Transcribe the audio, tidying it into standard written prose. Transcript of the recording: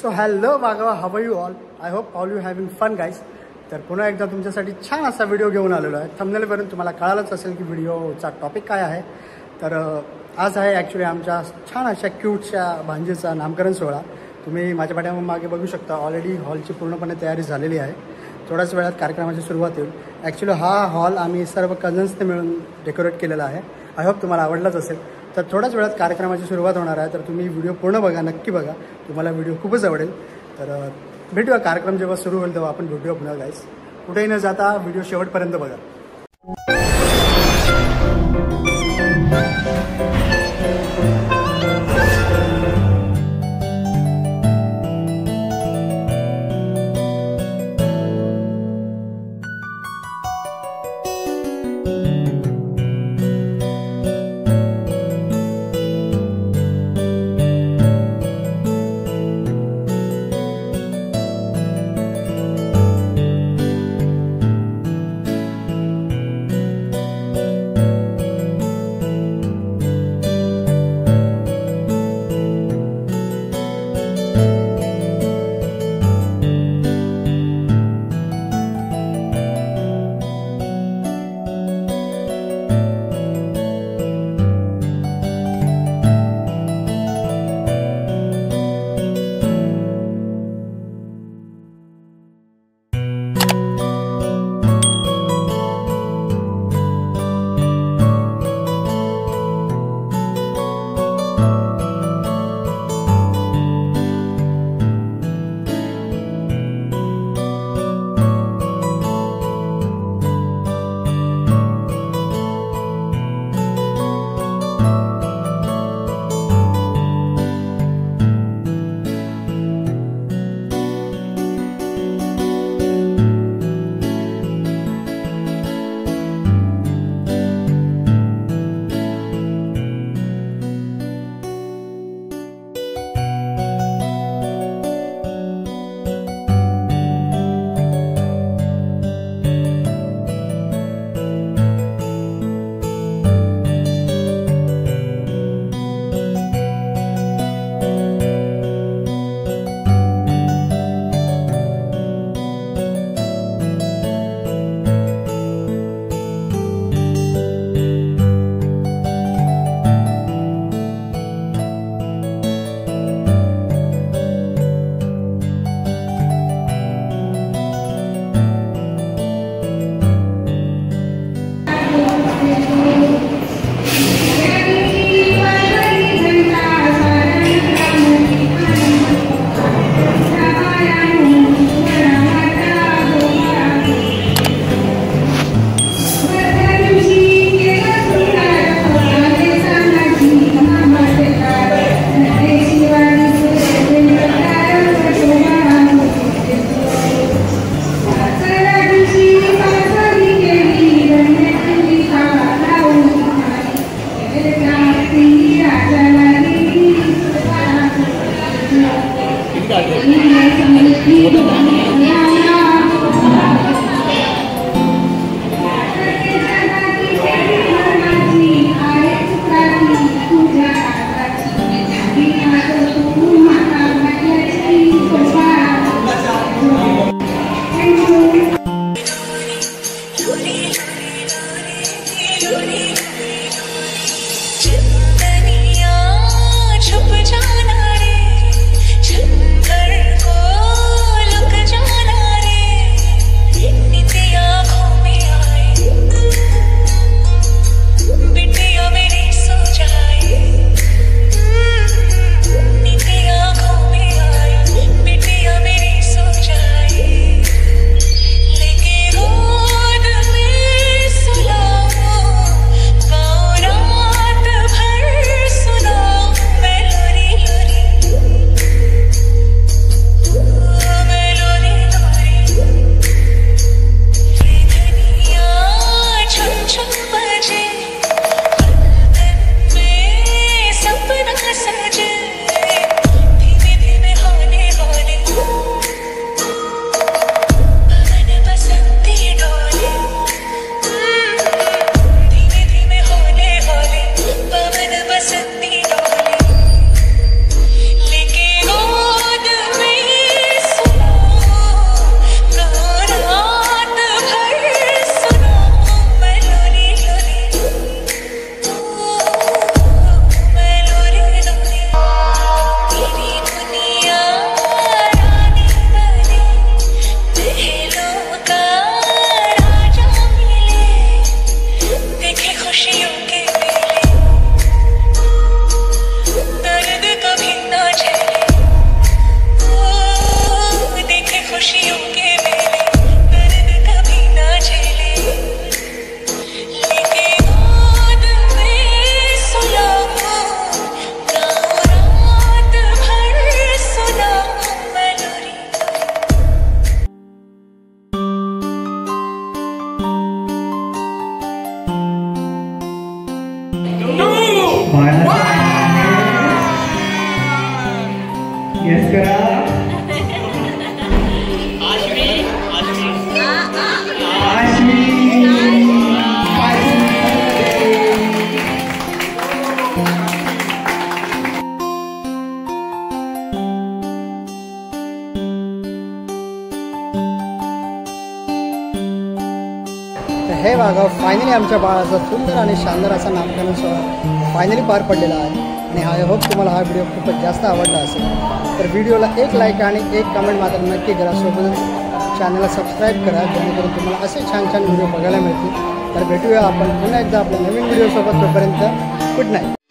सो hello बागा, how you all. I hope all you having fun guys. तर पुन्हा एकदा तुमच्यासाठी छान असा व्हिडिओ घेऊन आलेलो आहे. थंबनेलवरून तुम्हाला कळालंच असेल की व्हिडिओचा टॉपिक काय आहे. तर आज आहे ॲक्च्युली आमच्या छान अशा क्यूटच्या भांजीचा नामकरण सोहळा. तुम्ही माझ्या पाठीमागे बघू शकता. ऑलरेडी हॉलची पूर्णपणे तयारी झालेली आहे. थोड्याच वेळात कार्यक्रमाची सुरुवात होईल. ॲक्च्युली हा हॉल आम्ही सर्व कझन्सने मिळून डेकोरेट केलेला आहे. आय होप तुम्हाला आवडलाच असेल. तर थोड्याच वेळात कार्यक्रमाची सुरुवात होणार आहे. तर तुम्ही व्हिडिओ पूर्ण बघा, नक्की बघा. तुम्हाला व्हिडिओ खूपच आवडेल. तर भेटूया कार्यक्रम जेव्हा सुरू होईल तेव्हा आपण भेटूया पुन्हा गाईस. कुठेही न जाता व्हिडिओ शेवटपर्यंत बघा. तर हे बघा फायनली आमच्या बाळाचा सुंदर आणि शानदार असा नामकरण सोहळा फायनली पार पडलेला आहे. आणि आय होप तुम्हाला हा व्हिडिओ खूपच जास्त आवडला असेल. तर व्हिडिओला एक लाईक आणि एक कमेंट मात्र नक्की करा. सोबतच चॅनलला सबस्क्राईब करा जेणेकरून तुम्हाला असे छान छान व्हिडिओ बघायला मिळतील. तर भेटूया आपण पुन्हा एकदा आपल्या नवीन व्हिडिओसोबत. तोपर्यंत गुड नाईट.